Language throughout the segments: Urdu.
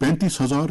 35,000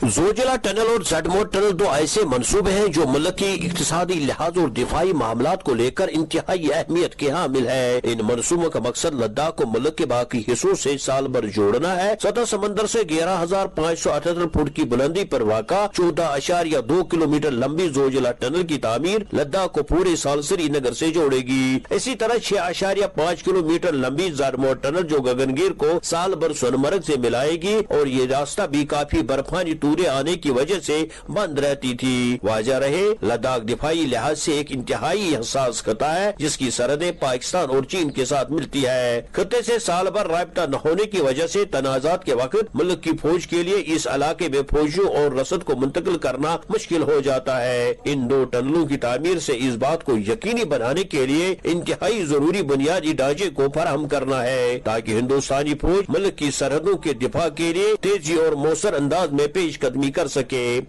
زوجلا ٹنل اور زڈمور ٹنل دو ایسے منصوبے ہیں جو ملک کی اقتصادی لحاظ اور دفاعی معاملات کو لے کر انتہائی اہمیت کے حامل ہے۔ ان منصوبوں کا مقصد لداخ کو ملک کے باقی حصوں سے سال بھر جوڑنا ہے۔ سطح سمندر سے 11,578 فٹ کی بلندی پر واقع 14.2 کلومیٹر لمبی زوجلا ٹنل کی تعمیر لداخ کو پورے سال سری نگر سے جوڑے گی۔ اسی طرح 6.5 کلومیٹر لمبی زڈمور ٹنل جو گگنگیر کو سال بھر سونمرگ سے ملائے گی، اور یہ راستہ بھی کافی برفانی آنے کی وجہ سے بند رہتی تھی۔ واضح رہے، لداخ دفاعی لحاظ سے ایک انتہائی حساس خطہ ہے جس کی سرحدیں پاکستان اور چین کے ساتھ ملتی ہے۔ خطے سے سال بھر رابطہ نہ ہونے کی وجہ سے تنازعات کے وقت ملک کی فوج کے لیے اس علاقے میں فوجیوں اور رسد کو منتقل کرنا مشکل ہو جاتا ہے۔ ان دو ٹنلوں کی تعمیر سے اس بات کو یقینی بنانے کے لیے انتہائی ضروری بنیادی ڈھانچے کو فراہم کرنا ہے تاکہ ہندوستانی فوج ملک کی سرحدوں کے دفاع کے لیے تیزی اور مؤثر انداز میں پیش قدمی کر سکے۔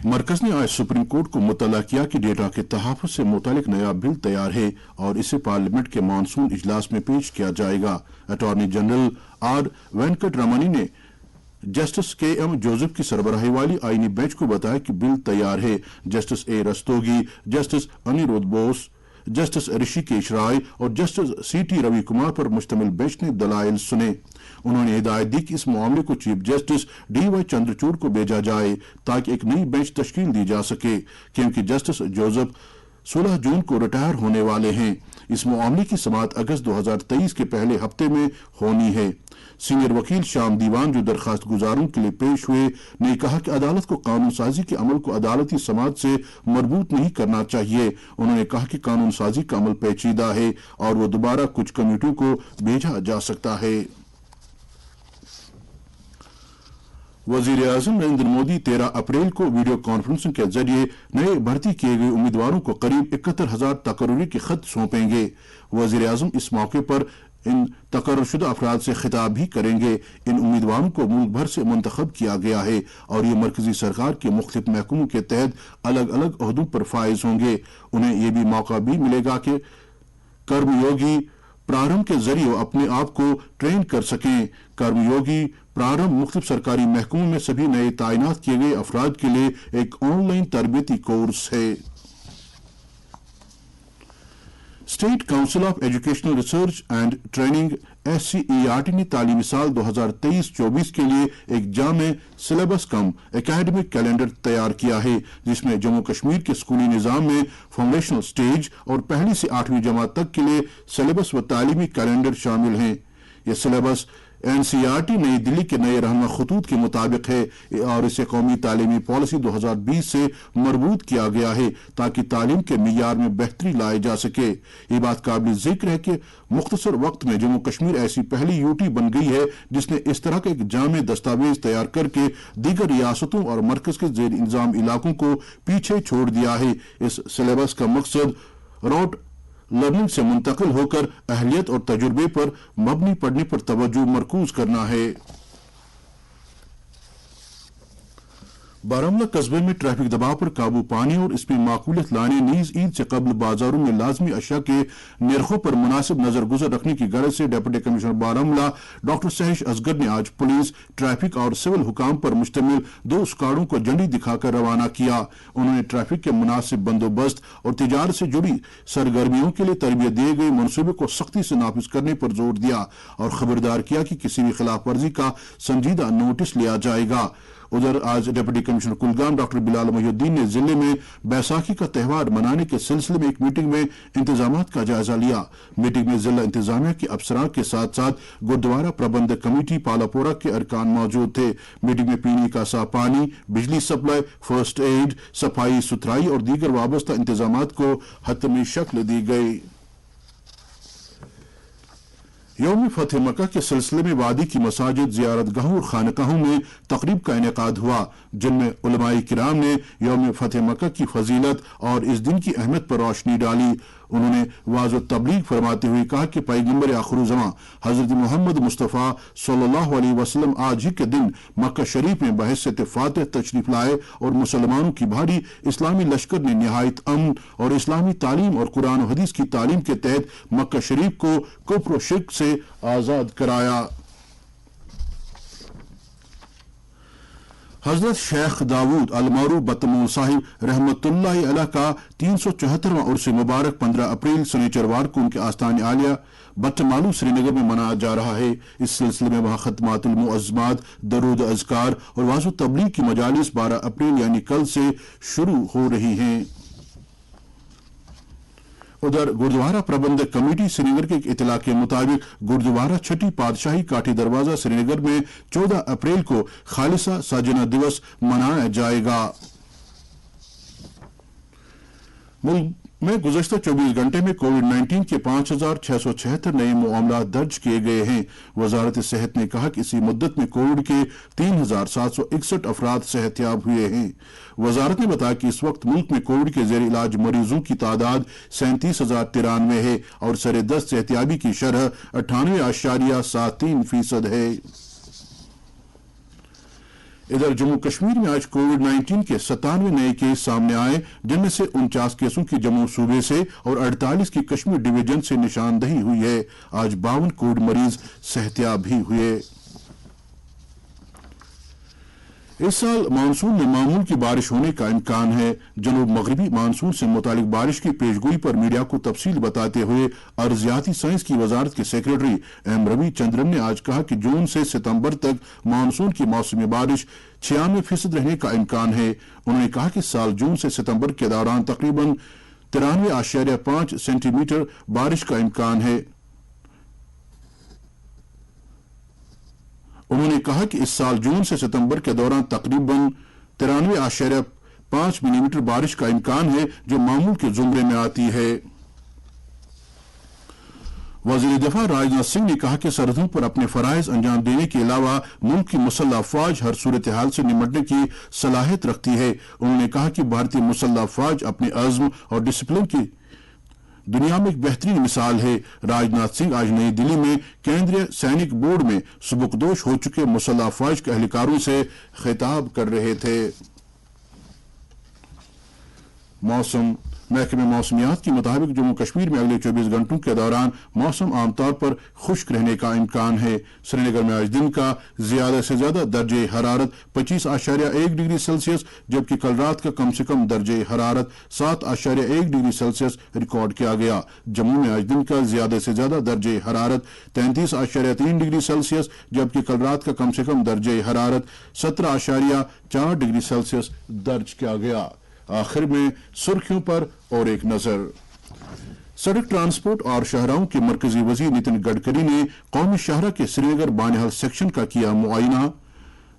مرکز نے آج سپریم کورٹ کو مطلع کیا کہ ڈیٹا کے تحفظ سے متعلق نیا بل تیار ہے اور اسے پارلیمنٹ کے مانسون اجلاس میں پیش کیا جائے گا۔ Attorney general are Venkat Ramni نے جسٹس کے ایم جوزف کی سربراہی والی آئینی بینچ کو بتایا کہ بل تیار ہے۔ Justice A Rastogi, justice Aniruddha Bose, justice Rishikesh Roy اور جسٹس سی ٹی روی کمار پر مشتمل بینچ نے دلائل سنے۔ انہوں نے ہدایت دی کہ اس معاملے کو chief justice D Y Chandrachud کو بھیجا جائے تاکہ ایک نئی بینچ تشکیل دی جا سکے، کیونکہ جسٹس جوزف 16 جون کو ریٹائر ہونے والے ہیں۔ اس معاملے کی سماعت اگست 2023 کے پہلے ہفتے میں ہونی ہے۔ سینئر وکیل شام دیوان جو درخواست گزاروں کے لیے پیش ہوئے نے کہا کہ عدالت کو قانون سازی کے عمل کو عدالتی سماعت سے مربوط نہیں کرنا چاہیے۔ انہوں نے کہا کہ قانون سازی کا عمل پیچیدہ ہے اور وہ دوبارہ کچھ کمیٹیوں کو بھیجا جا سکتا ہے۔ وزیر اعظم نریندر مودی 13 اپریل کو ویڈیو کانفرنسنگ کے ذریعے نئے بھرتی کیے گئے امیدواروں کو قریب 71,000 تقرری کے خط سونپیں گے۔ وزیر اعظم اس موقع پر ان تقرر شدہ افراد سے خطاب بھی کریں گے۔ ان امیدواروں کو ملک بھر سے منتخب کیا گیا ہے اور یہ مرکزی سرکار کے مختلف محکموں کے تحت الگ الگ عہدوں پر فائز ہوں گے۔ انہیں یہ بھی موقع بھی ملے گا کہ کرم یوگی پرارمب کے ذریعے وہ اپنے آپ کو ٹرین کر سکیں۔ کرم یوگی پرارمب مختلف سرکاری محکموں میں سبھی نئے تعینات کیے گئے افراد کے لیے ایک آن لائن تربیتی کورس ہے۔ State council of educational research and training SCERT نے تعلیمی سال 2023-24 کے لیے ایک جامع سلیبس کم اکیڈمک کیلنڈر تیار کیا ہے جس میں جموں کشمیر کے اسکولی نظام میں فاؤنڈیشنل سٹیج اور پہلی سے 8ویں جماعت تک کے لیے سلیبس و تعلیمی کیلنڈر شامل ہیں۔ یہ سلیبس NCERT نئی دلی کے نئے رہنما خطوط کے مطابق ہے اور اسے قومی تعلیمی پالیسی 2020 سے مربوط کیا گیا ہے تاکہ تعلیم کے معیار میں بہتری لائی جا سکے۔ یہ بات قابل ذکر ہے کہ مختصر وقت میں جموں کشمیر ایسی پہلی UT بن گئی ہے جس نے اس طرح کا ایک جامع دستاویز تیار کر کے دیگر ریاستوں اور مرکز کے زیر انتظام علاقوں کو پیچھے چھوڑ دیا ہے۔ اس سلیبس کا مقصد روٹ لرننگ سے منتقل ہو کر اہلیت اور تجربے پر مبنی پڑھنے پر توجہ مرکوز کرنا ہے۔ بارہمولہ قصبے میں ٹریفک دباؤ پر قابو پانے اور اس میں معقولیت لانے نیز عید سے قبل بازاروں میں لازمی اشیاء کے نرخوں پر مناسب نظر گزر رکھنے کی غرض سے ڈپٹی کمشنر بارہمولہ ڈاکٹر سہش اصغر نے آج پولیس، ٹریفک اور سول حکام پر مشتمل 2 اسکواڈوں کو جھنڈی دکھا کر روانہ کیا۔ انہوں نے ٹریفک کے مناسب بندوبست اور تجارت سے جڑی سرگرمیوں کے لیے تربیت دیے گئے منصوبے کو سختی سے نافذ کرنے پر زور دیا اور خبردار کیا کہ کسی بھی خلاف ورزی کا سنجیدہ نوٹس لیا جائے گا۔ ادھر آج ڈپٹی کمشنر کلگام ڈاکٹر بلال محی الدین نے ضلع میں بیساکھی کا تہوار منانے کے سلسلے میں ایک میٹنگ میں انتظامات کا جائزہ لیا۔ میٹنگ میں ضلع انتظامیہ کے افسران کے ساتھ ساتھ گردوارہ پربندھک کمیٹی پالاپورہ کے ارکان موجود تھے۔ میٹنگ میں پینے کا صاف پانی، بجلی سپلائی، فرسٹ ایڈ، صفائی ستھرائی اور دیگر وابستہ انتظامات کو حتمی شکل دی گئی۔ یوم فتح مکہ کے سلسلے میں وادی کی مساجد، زیارت گاہوں اور خانقاہوں میں تقریب کا انعقاد ہوا جن میں علماء کرام نے یوم فتح مکہ کی فضیلت اور اس دن کی اہمیت پر روشنی ڈالی۔ انہوں نے واضح و تبلیغ فرماتے ہوئے کہا کہ پیغمبر آخر الزماں حضرت محمد مصطفیٰ صلی اللہ علیہ وسلم آج ہی کے دن مکہ شریف میں بحیثیت فاتح تشریف لائے اور مسلمانوں کی بھاری اسلامی لشکر نے نہایت امن اور اسلامی تعلیم اور قرآن و حدیث کی تعلیم کے تحت مکہ شریف کو کفر و شرک سے آزاد کرایا۔ حضرت شیخ داود المعروف بطمول صاحب رحمتاللہ علیہ کا 374واں عرس مبارک 15 اپریل سنیچروار کو ان کے آستان عالیہ بٹمالو سری نگر میں منایا جا رہا ہے۔ اس سلسلے میں وہاں ختمات المعظمات، درود اذکار اور وعظ و تبلیغ کی مجالس 12 اپریل یعنی کل سے شروع ہو رہی ہیں۔ ادھر گردوارہ پربندھک کمیٹی سری نگر کے ایک اطلاع کے مطابق گردوارہ چھٹی پادشاہی کاٹھی دروازہ سری نگر میں 14 اپریل کو خالصہ ساجنہ دیوس منایا جائے گا۔ ملک میں گزشتہ 24 گھنٹے میں کووڈ-19 کے 5,676 نئے معاملات درج کیے گئے ہیں۔ وزارت صحت نے کہا کہ اسی مدت میں کووڈ کے 3,761 افراد صحت یاب ہوئے ہیں۔ وزارت نے بتایا کہ اس وقت ملک میں کووڈ کے زیر علاج مریضوں کی تعداد 37,093 ہے اور سر دست صحتیابی کی شرح 98.73% ہے۔ ادھر جموں کشمیر میں آج کووڈ-19 کے 97 نئے کیس سامنے آئے، جن میں سے 49 کیسوں کی جموں صوبے سے اور 48 کی کشمیر ڈویژن سے نشاندہی ہوئی ہے۔ آج 52 کووڈ مریض صحتیاب بھی ہوئے۔ اس سال مانسون میں معمول کی بارش ہونے کا امکان ہے۔ جنوب مغربی مانسون سے متعلق بارش کی پیشگوئی پر میڈیا کو تفصیل بتاتے ہوئے ارضیاتی سائنس کی وزارت کے سیکریٹری ایم روی چندرن نے آج کہا کہ جون سے ستمبر تک مانسون کی موسمی بارش 96% رہنے کا امکان ہے۔ انہوں نے کہا کہ سال جون سے ستمبر کے دوران تقریباً 93.5 سینٹی میٹر بارش کا امکان ہے۔ انہوں نے کہا کہ اس سال جون سے ستمبر کے دوران تقریباً 93.5 ملی میٹر بارش کا امکان ہے، جو معمول کے زمرے میں آتی ہے۔ وزیر دفاع راجناتھ سنگھ نے کہا کہ سرحدوں پر اپنے فرائض انجام دینے کے علاوہ ملک کی مسلح افواج ہر صورتحال سے نمٹنے کی صلاحیت رکھتی ہے۔ انہوں نے کہا کہ بھارتی مسلح افواج اپنے عزم اور ڈسپلن کی دنیا میں ایک بہترین مثال ہے۔ راجناتھ سنگھ آج نئی دلی میں کیندری سینک بورڈ میں سبکدوش ہو چکے مسلح افواج کے اہلکاروں سے خطاب کر رہے تھے۔ موسم محکمہ موسمیات کے مطابق جموں کشمیر میں اگلے 24 گھنٹوں کے دوران موسم عام طور پر خشک رہنے کا امکان ہے۔ سری نگر میں آج دن کا زیادہ سے زیادہ درجہ حرارت 25.1 ڈگری سیلسیس جبکہ کل رات کا کم سے کم درجہ حرارت 7.1 ڈگری سیلسیس ریکارڈ کیا گیا۔ جموں میں آج دن کا زیادہ سے زیادہ درجہ حرارت 33.3 ڈگری سیلسیس جبکہ کل رات کا کم سے کم درجہ حرارت 17.4 ڈگری سیلسیس درج کیا گیا۔ آخر میں سرخیوں پر اور ایک نظر۔ سڑک ٹرانسپورٹ اور شاہراہوں کے مرکزی وزیر نتن گڈکری نے قومی شاہراہ کے سری نگر بانہال سیکشن کا کیا معائنہ۔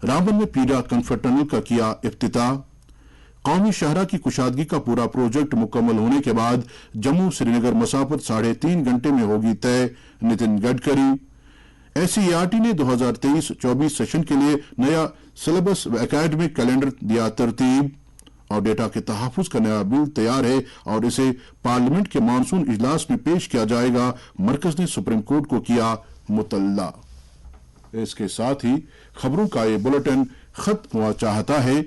رامبن میں پیڈا کنفر ٹنل کا کیا افتتاح۔ قومی شاہراہ کی کشادگی کا پورا پروجیکٹ مکمل ہونے کے بعد جموں سری نگر مسافت 3.5 گھنٹے میں ہوگی طے، نتن گڈکری۔ SCERT نے 2023-24 سیشن کے لیے نیا سلیبس و اکیڈمک کیلنڈر دیا ترتیب، اور ڈیٹا کے تحفظ کا نیا بل تیار ہے اور اسے پارلیمنٹ کے مانسون اجلاس میں پیش کیا جائے گا۔ مرکز نے سپریم کورٹ کو کیا مطلع۔ اس کے ساتھ ہی خبروں کا یہ بلیٹن ختم ہوا چاہتا ہے۔